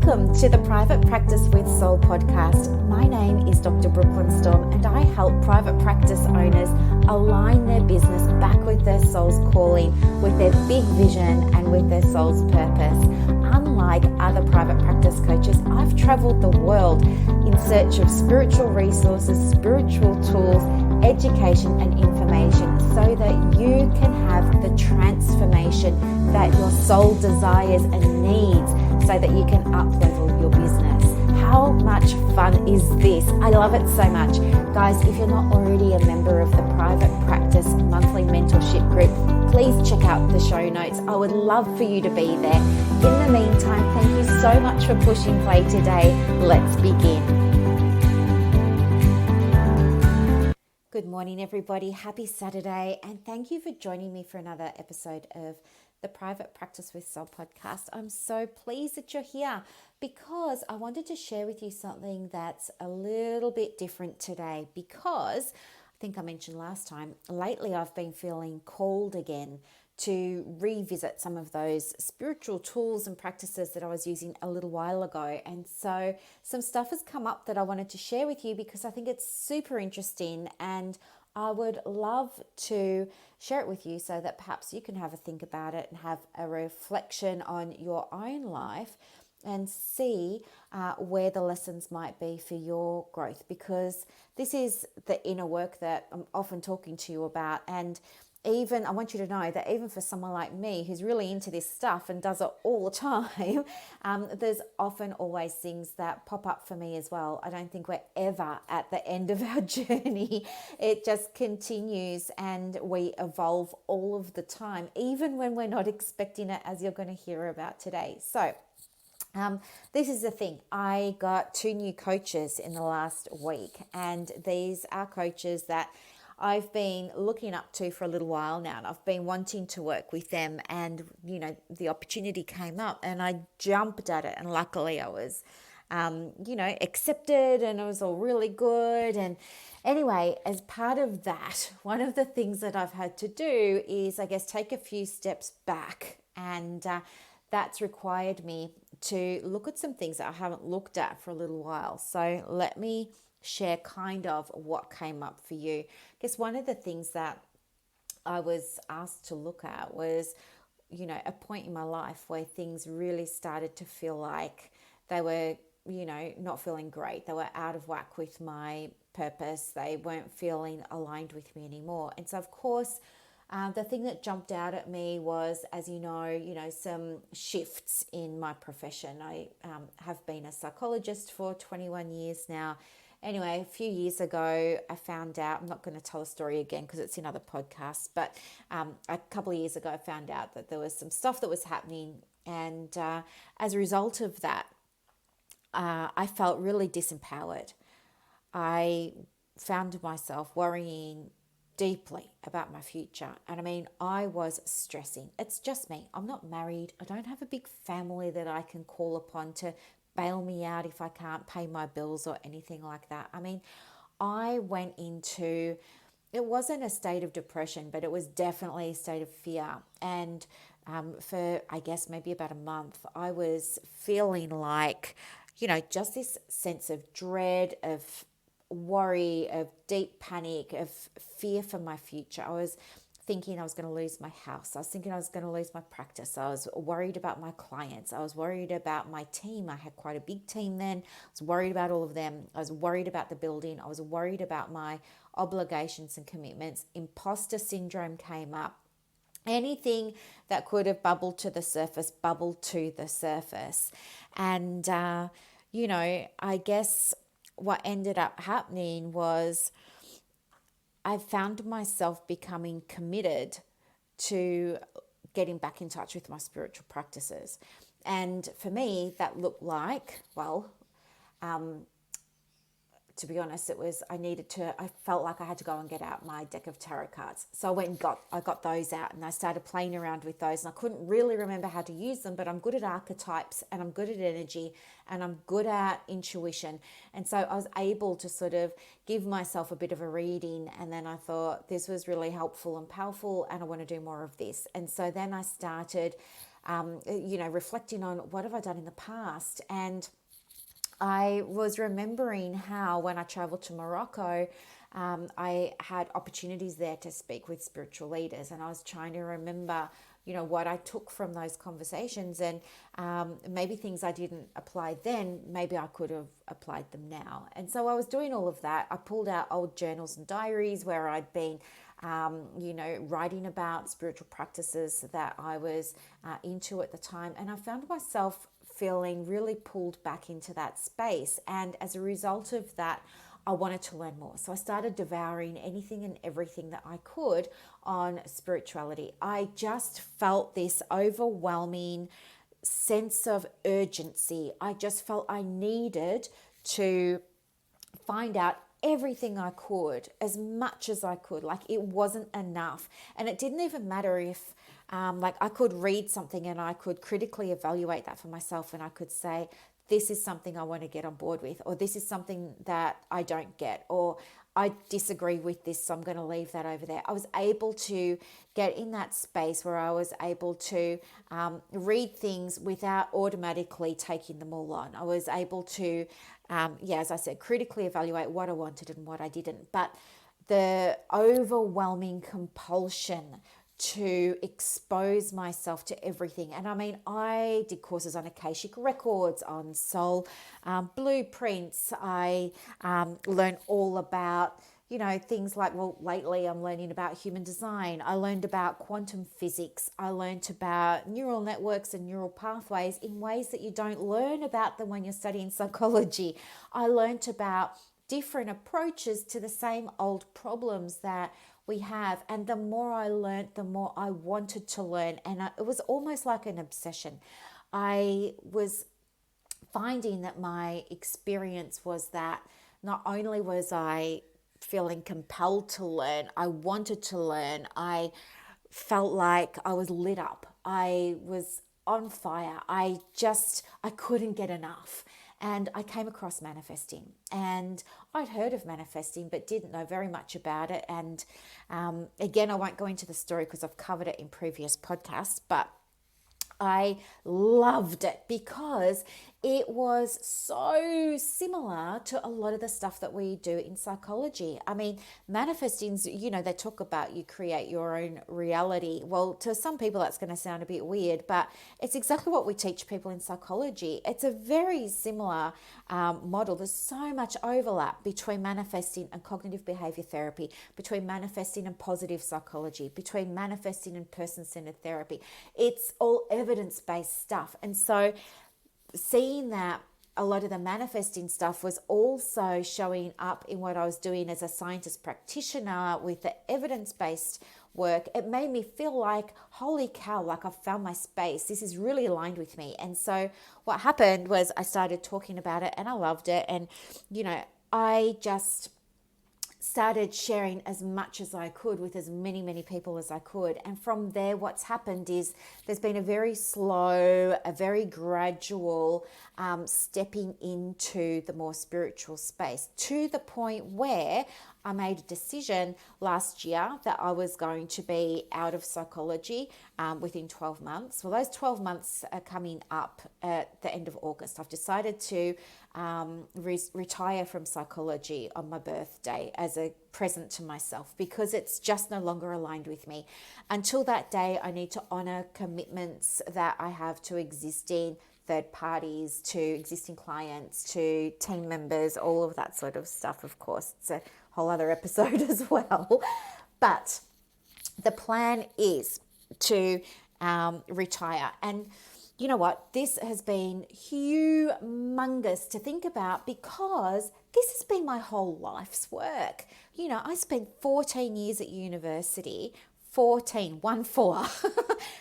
Welcome to the Private Practice with Soul podcast. My name is Dr. Brooklyn Storm and I help private practice owners align their business back with their soul's calling, with their big vision and with their soul's purpose. Unlike other private practice coaches, I've traveled the world in search of spiritual resources, spiritual tools, education and information so that you can have the transformation that your soul desires and needs so that you can up-level your business. How much fun is this? I love it so much. Guys, if you're not already a member of the Private Practice Monthly Mentorship Group, please check out the show notes. I would love for you to be there. In the meantime, thank you so much for pushing play today. Let's begin. Good morning, everybody. Happy Saturday, and thank you for joining me for another episode of the Private Practice with Soul podcast. I'm so pleased that you're here because I wanted to share with you something that's a little bit different today because I think I mentioned last time, lately I've been feeling called again to revisit some of those spiritual tools and practices that I was using a little while ago. And so some stuff has come up that I wanted to share with you because I think it's super interesting and I would love to share it with you so that perhaps you can have a think about it and have a reflection on your own life and see where the lessons might be for your growth, because this is the inner work that I'm often talking to you about. And even I want you to know that even for someone like me who's really into this stuff and does it all the time, there's often always things that pop up for me as well. I don't think we're ever at the end of our journey. It just continues and we evolve all of the time, even when we're not expecting it, as you're going to hear about today. So this is the thing. I got 2 new coaches in the last week, and these are coaches that I've been looking up to for a little while now, and I've been wanting to work with them, and the opportunity came up and I jumped at it, and luckily I was accepted, and it was all really good. And anyway, as part of that, one of the things that I've had to do is, I guess, take a few steps back, and that's required me to look at some things that I haven't looked at for a little while. So let me share kind of what came up for you. I guess one of the things that I was asked to look at was, a point in my life where things really started to feel like they were, not feeling great. They were out of whack with my purpose. They weren't feeling aligned with me anymore. And so, of course, the thing that jumped out at me was, as you know, some shifts in my profession. I have been a psychologist for 21 years now. Anyway, a few years ago, I found out, I'm not going to tell a story again because it's in other podcasts, but a couple of years ago, I found out that there was some stuff that was happening. And as a result of that, I felt really disempowered. I found myself worrying deeply about my future. And I mean, I was stressing. It's just me. I'm not married. I don't have a big family that I can call upon to bail me out if I can't pay my bills or anything like that. I mean, I went into, it wasn't a state of depression, but it was definitely a state of fear. And for, I guess, maybe about a month, I was feeling like, just this sense of dread, of worry, of deep panic, of fear for my future. I was thinking I was going to lose my house. I was thinking I was going to lose my practice. I was worried about my clients. I was worried about my team. I had quite a big team then. I was worried about all of them. I was worried about the building. I was worried about my obligations and commitments. Imposter syndrome came up. Anything that could have bubbled to the surface. And, I guess what ended up happening was I found myself becoming committed to getting back in touch with my spiritual practices. And for me, that looked like, to be honest, I felt like I had to go and get out my deck of tarot cards. So I went and got those out and I started playing around with those, and I couldn't really remember how to use them, but I'm good at archetypes and I'm good at energy and I'm good at intuition. And so I was able to sort of give myself a bit of a reading, and then I thought this was really helpful and powerful and I want to do more of this. And so then I started reflecting on what have I done in the past. And I was remembering how when I traveled to Morocco, I had opportunities there to speak with spiritual leaders, and I was trying to remember, what I took from those conversations, and maybe things I didn't apply then, maybe I could have applied them now. And so I was doing all of that. I pulled out old journals and diaries where I'd been, writing about spiritual practices that I was into at the time, and I found myself feeling really pulled back into that space. And as a result of that, I wanted to learn more. So I started devouring anything and everything that I could on spirituality. I just felt this overwhelming sense of urgency. I just felt I needed to find out everything I could, as much as I could. Like, it wasn't enough. And it didn't even matter if I could read something and I could critically evaluate that for myself, and I could say, this is something I want to get on board with, or this is something that I don't get, or I disagree with this, so I'm going to leave that over there. I was able to get in that space where I was able to read things without automatically taking them all on. I was able to, as I said, critically evaluate what I wanted and what I didn't. But the overwhelming compulsion to expose myself to everything. And I mean, I did courses on Akashic Records, on soul blueprints. I learned all about, things like, lately I'm learning about human design. I learned about quantum physics. I learned about neural networks and neural pathways in ways that you don't learn about them when you're studying psychology. I learned about different approaches to the same old problems that we have. And the more I learned, the more I wanted to learn. And it was almost like an obsession. I was finding that my experience was that not only was I feeling compelled to learn, I wanted to learn. I felt like I was lit up. I was on fire. I couldn't get enough. And I came across manifesting, and I'd heard of manifesting but didn't know very much about it. And again, I won't go into the story because I've covered it in previous podcasts, but I loved it because it was so similar to a lot of the stuff that we do in psychology. I mean, manifesting's, they talk about you create your own reality. Well, to some people that's going to sound a bit weird, but it's exactly what we teach people in psychology. It's a very similar model. There's so much overlap between manifesting and cognitive behavior therapy, between manifesting and positive psychology, between manifesting and person-centered therapy. It's all evidence-based stuff. And so seeing that a lot of the manifesting stuff was also showing up in what I was doing as a scientist practitioner with the evidence-based work, it made me feel like, holy cow, like I've found my space. This is really aligned with me. And so what happened was I started talking about it and I loved it. And, I just started sharing as much as I could with as many people as I could. And from there, what's happened is there's been a very slow, a very gradual stepping into the more spiritual space, to the point where I made a decision last year that I was going to be out of psychology within 12 months. Well, those 12 months are coming up at the end of August. I've decided to retire from psychology on my birthday as a present to myself, because it's just no longer aligned with me. Until that day, I need to honor commitments that I have to existing third parties, to existing clients, to team members, all of that sort of stuff. Of course, it's a whole other episode as well. But the plan is to retire. And you know what? This has been humongous to think about, because this has been my whole life's work. I spent 14 years at university, 14, 1-4,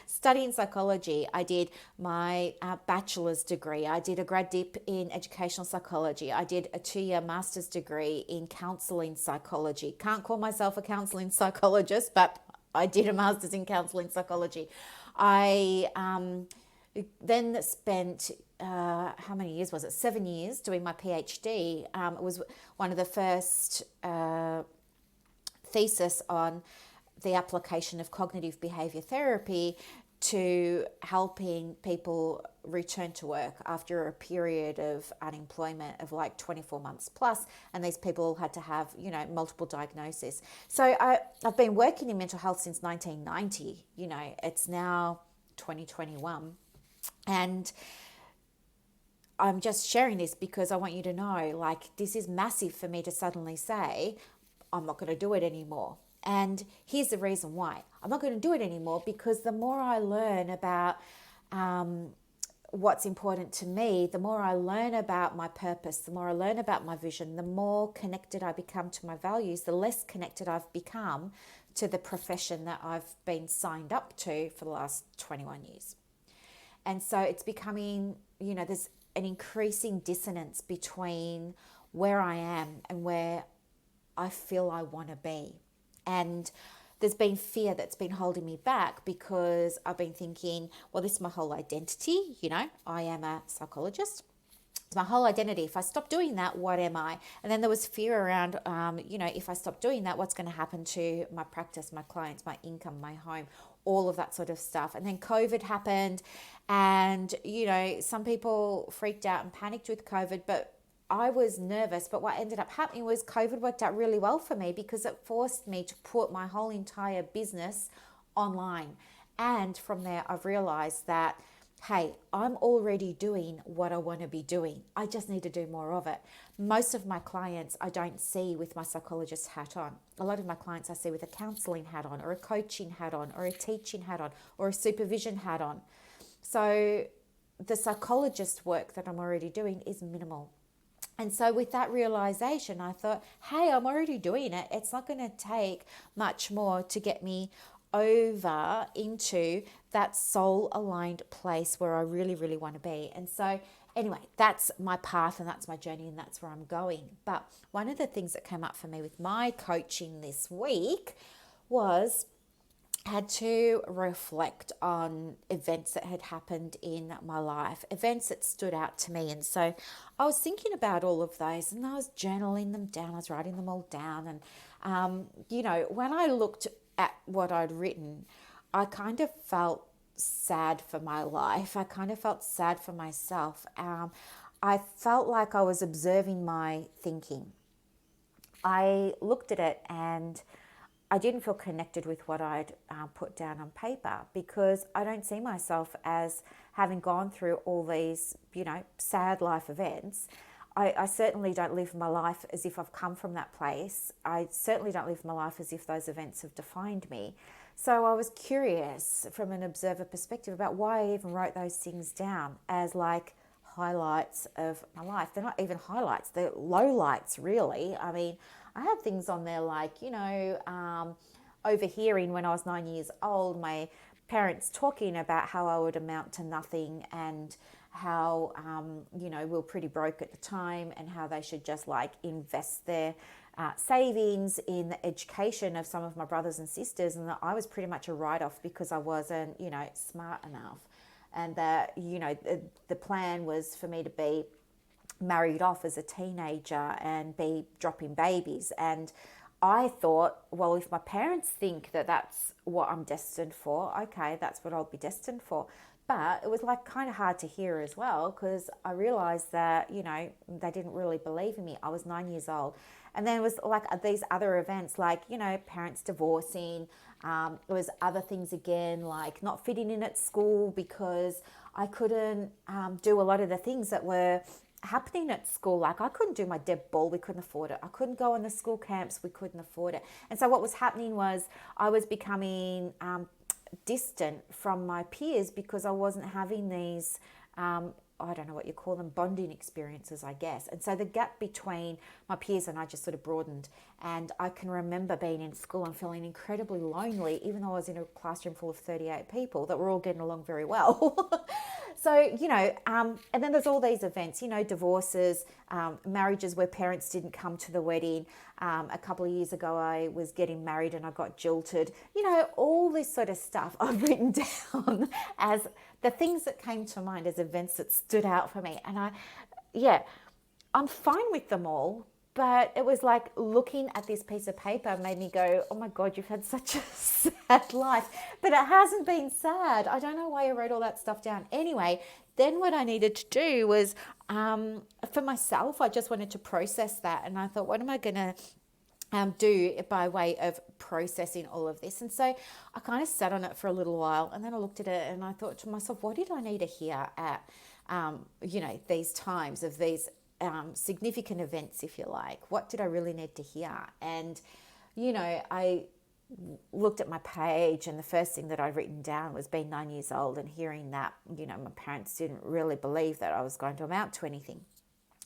studying psychology. I did my bachelor's degree. I did a grad dip in educational psychology. I did a 2-year master's degree in counseling psychology. Can't call myself a counseling psychologist, but I did a master's in counseling psychology. I then spent, how many years was it? 7 years doing my PhD. It was one of the first thesis on the application of cognitive behavior therapy to helping people return to work after a period of unemployment of like 24 months plus, and these people had to have, you know, multiple diagnoses. So I've been working in mental health since 1990. You know, it's now 2021, and I'm just sharing this because I want you to know, like, this is massive for me to suddenly say, I'm not going to do it anymore. And here's the reason why. I'm not going to do it anymore because the more I learn about what's important to me, the more I learn about my purpose, the more I learn about my vision, the more connected I become to my values, the less connected I've become to the profession that I've been signed up to for the last 21 years. And so it's becoming, you know, there's an increasing dissonance between where I am and where I feel I want to be. And there's been fear that's been holding me back because I've been thinking, well, this is my whole identity. You know, I am a psychologist. It's my whole identity. If I stop doing that, what am I? And then there was fear around, you know, if I stop doing that, what's going to happen to my practice, my clients, my income, my home, all of that sort of stuff. And then COVID happened, and, you know, some people freaked out and panicked with COVID, but I was nervous. But what ended up happening was COVID worked out really well for me because it forced me to put my whole entire business online. And from there, I've realized that, hey, I'm already doing what I want to be doing. I just need to do more of it. Most of my clients I don't see with my psychologist hat on. A lot of my clients I see with a counseling hat on, or a coaching hat on, or a teaching hat on, or a supervision hat on. So the psychologist work that I'm already doing is minimal. And so with that realization, I thought, hey, I'm already doing it. It's not going to take much more to get me over into that soul aligned place where I really, really want to be. And so anyway, that's my path and that's my journey and that's where I'm going. But one of the things that came up for me with my coaching this week was I had to reflect on events that had happened in my life, events that stood out to me. And so I was thinking about all of those and I was journaling them down. I was writing them all down. And, you know, when I looked at what I'd written, I kind of felt sad for my life. I kind of felt sad for myself. I felt like I was observing my thinking. I looked at it and I didn't feel connected with what I'd put down on paper because I don't see myself as having gone through all these, you know, sad life events. I certainly don't live my life as if I've come from that place. I certainly don't live my life as if those events have defined me. So I was curious from an observer perspective about why I even wrote those things down as like highlights of my life. They're not even highlights, they're lowlights, really. I mean, I had things on there like, you know, overhearing when I was 9 years old, my parents talking about how I would amount to nothing and how, you know, we were pretty broke at the time and how they should just like invest their savings in the education of some of my brothers and sisters, and that I was pretty much a write-off because I wasn't, you know, smart enough. And that, you know, the plan was for me to be married off as a teenager and be dropping babies. And I thought, well, if my parents think that that's what I'm destined for, okay, that's what I'll be destined for. But it was like kind of hard to hear as well because I realized that, you know, they didn't really believe in me. I was 9 years old. And then it was like these other events like, you know, parents divorcing. There was other things again, like not fitting in at school because I couldn't do a lot of the things that were happening at school. Like I couldn't do my deb ball, we couldn't afford it. I couldn't go on the school camps, we couldn't afford it. And so what was happening was I was becoming distant from my peers because I wasn't having these I don't know what you call them, bonding experiences, I guess. And so the gap between my peers and I just sort of broadened. And I can remember being in school and feeling incredibly lonely, even though I was in a classroom full of 38 people that were all getting along very well. So, you know, and then there's all these events, you know, divorces, marriages where parents didn't come to the wedding. A couple of years ago, I was getting married and I got jilted. You know, all this sort of stuff I've written down as the things that came to mind as events that stood out for me. And I'm fine with them all. But it was like looking at this piece of paper made me go, oh my God, you've had such a sad life. But it hasn't been sad. I don't know why I wrote all that stuff down. Anyway, then what I needed to do was, for myself, I just wanted to process that. And I thought, what am I going to do by way of processing all of this? And so I kind of sat on it for a little while, and then I looked at it and I thought to myself, what did I need to hear at, these times of these significant events, if you like? What did I really need to hear? And, I looked at my page, and the first thing that I'd written down was being 9 years old and hearing that, my parents didn't really believe that I was going to amount to anything.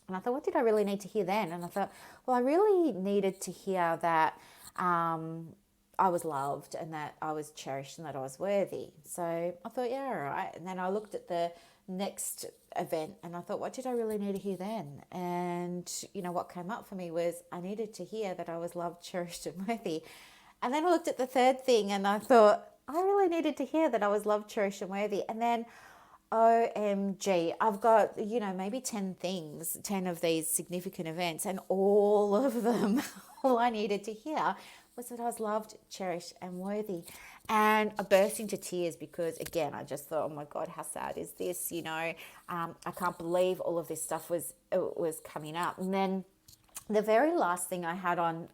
And I thought, what did I really need to hear then? And I thought, well, I really needed to hear that I was loved and that I was cherished and that I was worthy. So I thought, yeah, all right. And then I looked at the next event and I thought, what did I really need to hear then? And, what came up for me was I needed to hear that I was loved, cherished, and worthy. And then I looked at the third thing and I thought, I really needed to hear that I was loved, cherished, and worthy. And then OMG, I've got, maybe 10 things, 10 of these significant events, and all of them, all I needed to hear was that I was loved, cherished, and worthy. And I burst into tears because, again, I just thought, oh my God, how sad is this? I can't believe all of this stuff was coming up. And then the very last thing I had on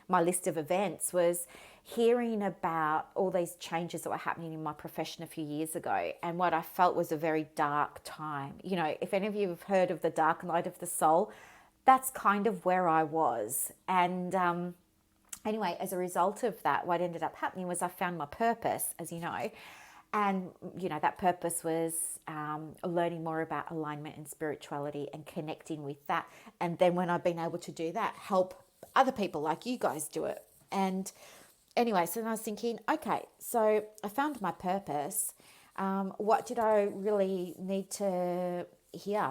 my list of events was hearing about all these changes that were happening in my profession a few years ago, and what I felt was a very dark time. If any of you have heard of the dark night of the soul, that's kind of where I was. And anyway, as a result of that, what ended up happening was I found my purpose, as you know. And, that purpose was learning more about alignment and spirituality and connecting with that. And then when I've been able to do that, help other people like you guys do it. And anyway, so then I was thinking, okay, so I found my purpose. What did I really need to hear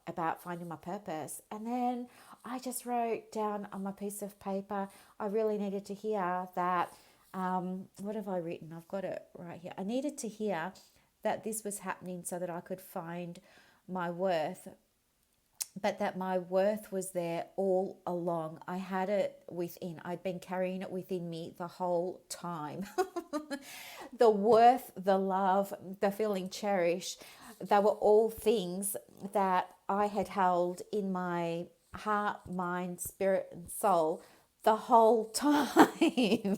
about finding my purpose? And then I just wrote down on my piece of paper, I really needed to hear that, what have I written? I've got it right here. I needed to hear that this was happening so that I could find my worth, but that my worth was there all along. I had it within. I'd been carrying it within me the whole time. The worth, the love, the feeling cherished, they were all things that I had held in my heart, mind, spirit, and soul the whole time.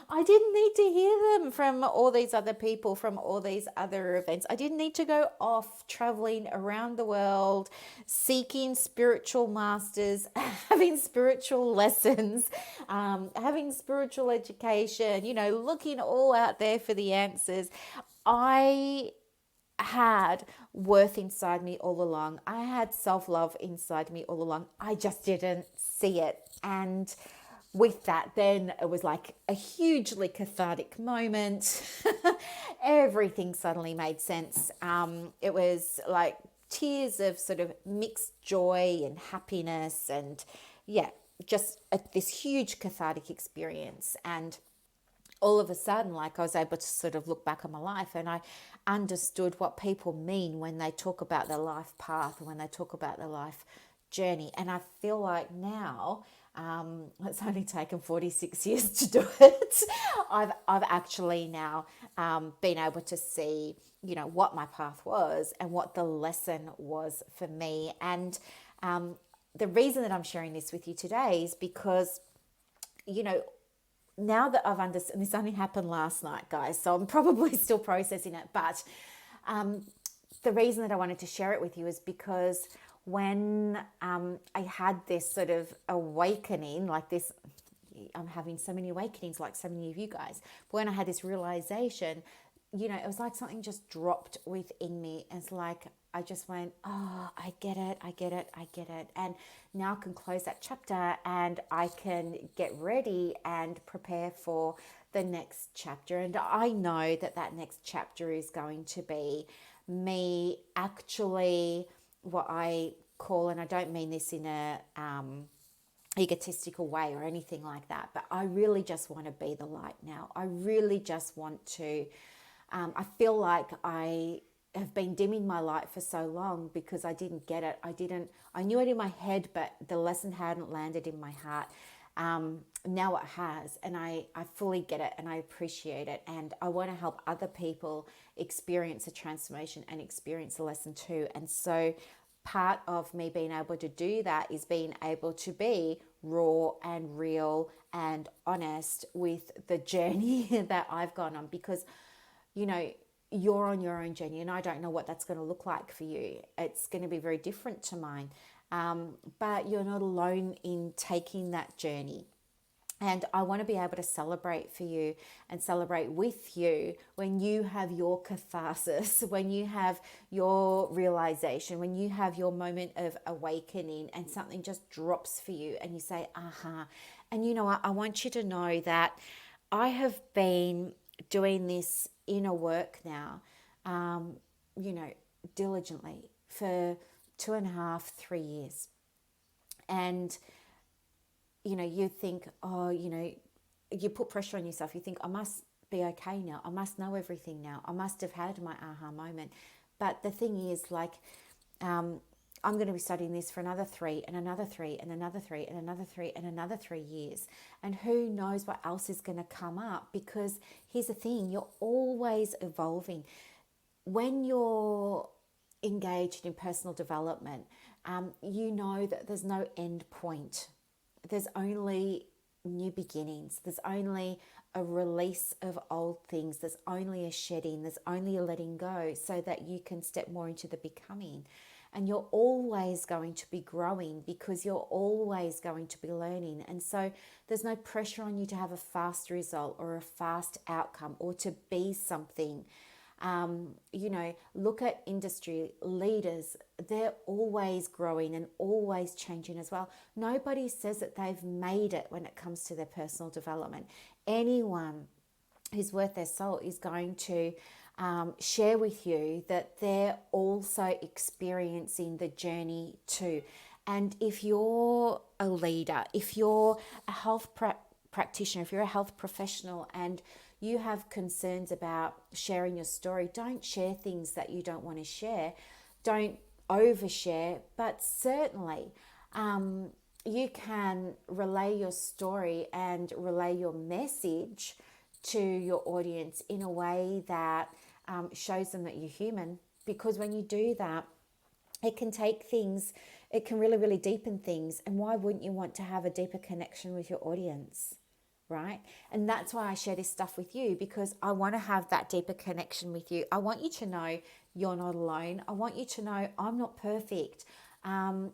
I didn't need to hear them from all these other people, from all these other events. I didn't need to go off traveling around the world, seeking spiritual masters, having spiritual lessons, having spiritual education, looking all out there for the answers. I had worth inside me all along. I had self-love inside me all along. I just didn't see it. And with that, then it was like a hugely cathartic moment. Everything suddenly made sense. It was like tears of sort of mixed joy and happiness, and just this huge cathartic experience. And all of a sudden, like, I was able to sort of look back on my life, and I understood what people mean when they talk about their life path, when they talk about their life journey. And I feel like now, it's only taken 46 years to do it. I've actually now been able to see, what my path was and what the lesson was for me. And the reason that I'm sharing this with you today is because, now that I've understood, and this only happened last night, guys, so I'm probably still processing it, but the reason that I wanted to share it with you is because when I had this sort of awakening, like this, I'm having so many awakenings like so many of you guys, but when I had this realization, it was like something just dropped within me. It's like I just went, oh, I get it. And now I can close that chapter and I can get ready and prepare for the next chapter. And I know that next chapter is going to be me actually, what I call, and I don't mean this in a egotistical way or anything like that, but I really just want to be the light now. I really just want to, I feel like I have been dimming my light for so long because I didn't get it. I knew it in my head, but the lesson hadn't landed in my heart. Now it has, and I fully get it and I appreciate it. And I want to help other people experience a transformation and experience a lesson too. And so part of me being able to do that is being able to be raw and real and honest with the journey that I've gone on, because, you know, you're on your own journey and I don't know what that's going to look like for you. It's going to be very different to mine. But you're not alone in taking that journey. And I want to be able to celebrate for you and celebrate with you when you have your catharsis, when you have your realization, when you have your moment of awakening and something just drops for you and you say, aha. And you know what? I want you to know that I have been doing this inner work now, diligently for 2.5, 3 years. And you think, you put pressure on yourself. You think, I must be okay now. I must know everything now. I must have had my aha moment. But the thing is, I'm going to be studying this for another 3 and another 3 and another 3 and another 3 and another 3 years. And who knows what else is going to come up, because here's the thing, you're always evolving. When you're engaged in personal development, you know that there's no end point. There's only new beginnings. There's only a release of old things. There's only a shedding. There's only a letting go so that you can step more into the becoming. And you're always going to be growing because you're always going to be learning. And so there's no pressure on you to have a fast result or a fast outcome or to be something. Look at industry leaders. They're always growing and always changing as well. Nobody says that they've made it when it comes to their personal development. Anyone who's worth their salt is going to share with you that they're also experiencing the journey too. And if you're a leader, if you're a health practitioner, if you're a health professional and you have concerns about sharing your story, don't share things that you don't want to share. Don't overshare, but certainly you can relay your story and relay your message to your audience in a way that shows them that you're human. Because when you do that, it can take things, it can really, really deepen things. And why wouldn't you want to have a deeper connection with your audience? Right? And that's why I share this stuff with you, because I want to have that deeper connection with you. I want you to know you're not alone. I want you to know I'm not perfect. I'm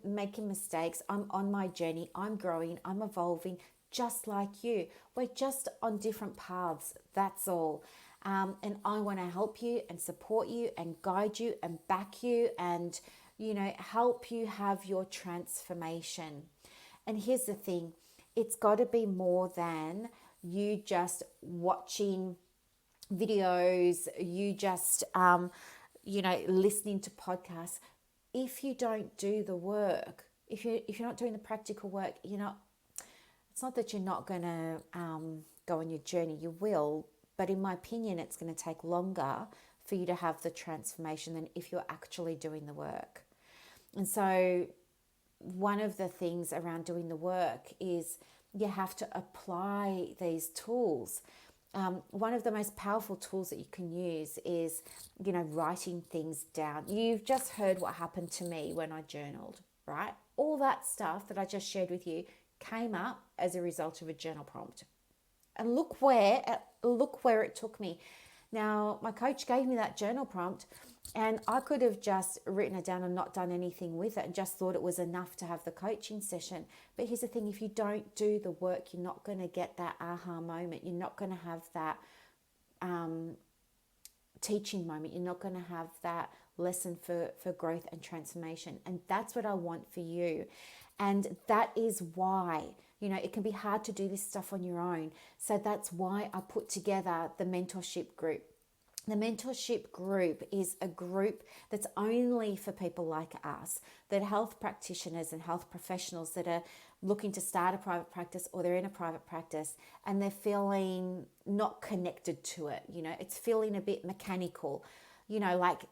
making mistakes. I'm on my journey. I'm growing. I'm evolving just like you. We're just on different paths. That's all. And I want to help you and support you and guide you and back you and, help you have your transformation. And here's the thing. It's got to be more than you just watching videos, you just, listening to podcasts. If you don't do the work, if you're not doing the practical work, it's not that you're not going to go on your journey. You will, but in my opinion, it's going to take longer for you to have the transformation than if you're actually doing the work. And so one of the things around doing the work is you have to apply these tools. One of the most powerful tools that you can use is, writing things down. You've just heard what happened to me when I journaled, right? All that stuff that I just shared with you came up as a result of a journal prompt. And look where it took me. Now, my coach gave me that journal prompt and I could have just written it down and not done anything with it and just thought it was enough to have the coaching session. But here's the thing, if you don't do the work, you're not going to get that aha moment. You're not going to have that teaching moment. You're not going to have that lesson for growth and transformation. And that's what I want for you. And that is why, it can be hard to do this stuff on your own. So that's why I put together the mentorship group. The mentorship group is a group that's only for people like us, that are health practitioners and health professionals that are looking to start a private practice or they're in a private practice and they're feeling not connected to it. It's feeling a bit mechanical. like,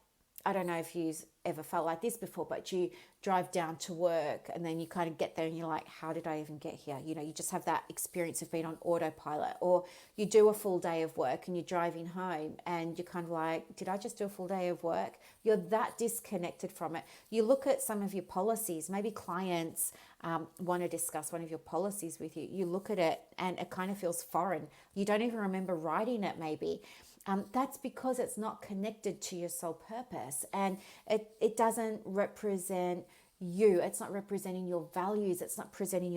I don't know if you've ever felt like this before, but you drive down to work and then you kind of get there and you're like, how did I even get here? You just have that experience of being on autopilot. Or you do a full day of work and you're driving home and you're kind of like, did I just do a full day of work? You're that disconnected from it. You look at some of your policies, maybe clients want to discuss one of your policies with you. You look at it and it kind of feels foreign. You don't even remember writing it maybe. That's because it's not connected to your soul purpose, and it doesn't represent you. It's not representing your values. It's not representing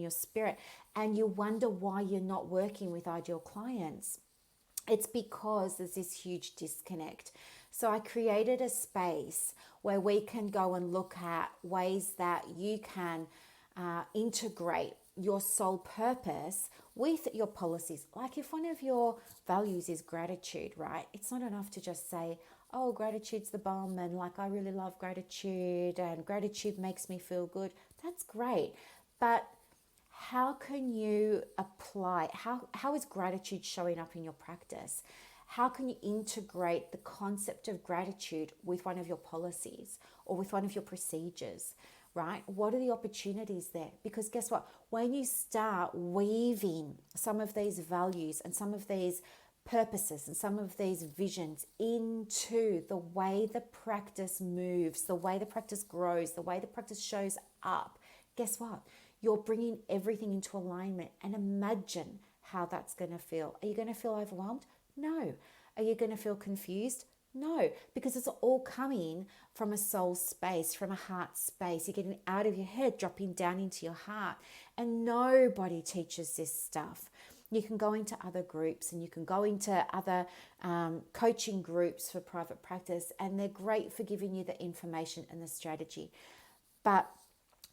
your spirit, and you wonder why you're not working with ideal clients. It's because there's this huge disconnect. So I created a space where we can go and look at ways that you can integrate your soul purpose with your policies. Like if one of your values is gratitude, right? It's not enough to just say, oh, gratitude's the bomb, and like I really love gratitude and gratitude makes me feel good. That's great. But how can you apply, how is gratitude showing up in your practice? How can you integrate the concept of gratitude with one of your policies or with one of your procedures? Right? What are the opportunities there? Because guess what? When you start weaving some of these values and some of these purposes and some of these visions into the way the practice moves, the way the practice grows, the way the practice shows up, guess what? You're bringing everything into alignment, and imagine how that's going to feel. Are you going to feel overwhelmed? No. Are you going to feel confused? No, because it's all coming from a soul space, from a heart space. You're getting out of your head, dropping down into your heart. And nobody teaches this stuff. You can go into other groups and you can go into other coaching groups for private practice, and they're great for giving you the information and the strategy. But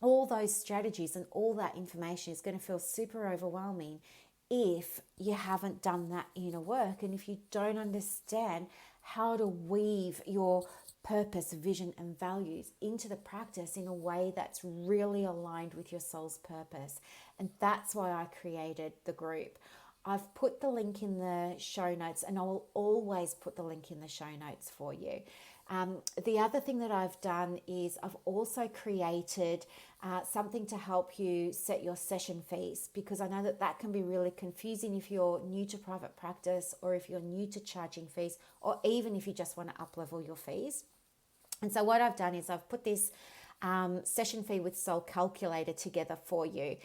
all those strategies and all that information is going to feel super overwhelming if you haven't done that inner work, and if you don't understand how to weave your purpose, vision, and values into the practice in a way that's really aligned with your soul's purpose. And that's why I created the group. I've put the link in the show notes, and I will always put the link in the show notes for you. The other thing that I've done is I've also created something to help you set your session fees, because I know that can be really confusing if you're new to private practice, or if you're new to charging fees, or even if you just want to up-level your fees. And so what I've done is I've put this session fee with soul calculator together for you.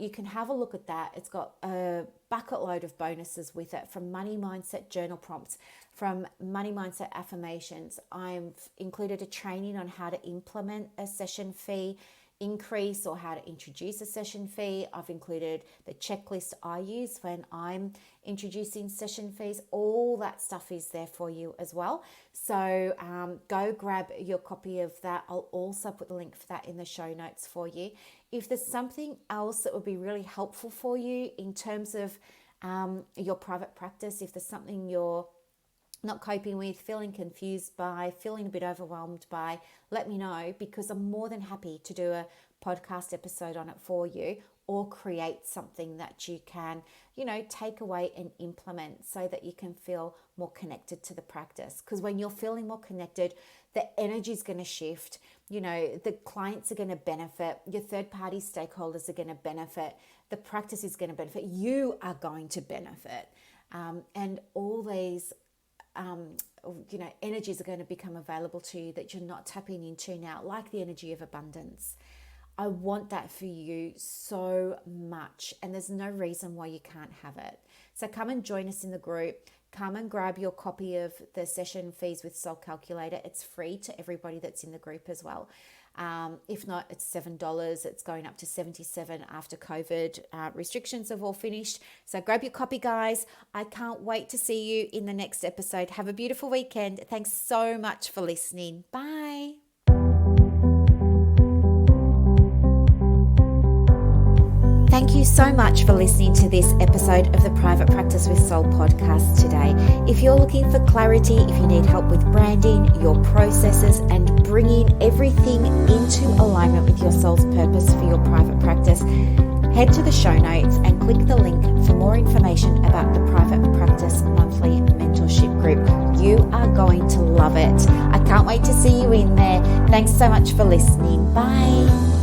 You can have a look at that. It's got a bucket load of bonuses with it, from money mindset journal prompts, from money mindset affirmations. I've included a training on how to implement a session fee increase or how to introduce a session fee. I've included the checklist I use when I'm introducing session fees. All that stuff is there for you as well. So go grab your copy of that. I'll also put the link for that in the show notes for you. If there's something else that would be really helpful for you in terms of your private practice, if there's something you're not coping with, feeling confused by, feeling a bit overwhelmed by, let me know, because I'm more than happy to do a podcast episode on it for you, or create something that you can, take away and implement so that you can feel more connected to the practice. Because when you're feeling more connected, the energy is going to shift. The clients are going to benefit. Your third-party stakeholders are going to benefit. The practice is going to benefit. You are going to benefit. And all these energies are going to become available to you that you're not tapping into now, like the energy of abundance. I want that for you so much, and there's no reason why you can't have it. So come and join us in the group. Come and grab your copy of the session fees with Soul Calculator. It's free to everybody that's in the group as well. If not, it's $7. It's going up to $77 after COVID restrictions have all finished. So grab your copy, guys. I can't wait to see you in the next episode. Have a beautiful weekend. Thanks so much for listening. Bye. Thank you so much for listening to this episode of the Private Practice with Soul podcast today. If you're looking for clarity, if you need help with branding, your processes, and bringing everything into alignment with your soul's purpose for your private practice, head to the show notes and click the link for more information about the Private Practice Monthly Mentorship Group. You are going to love it. I can't wait to see you in there. Thanks so much for listening. Bye.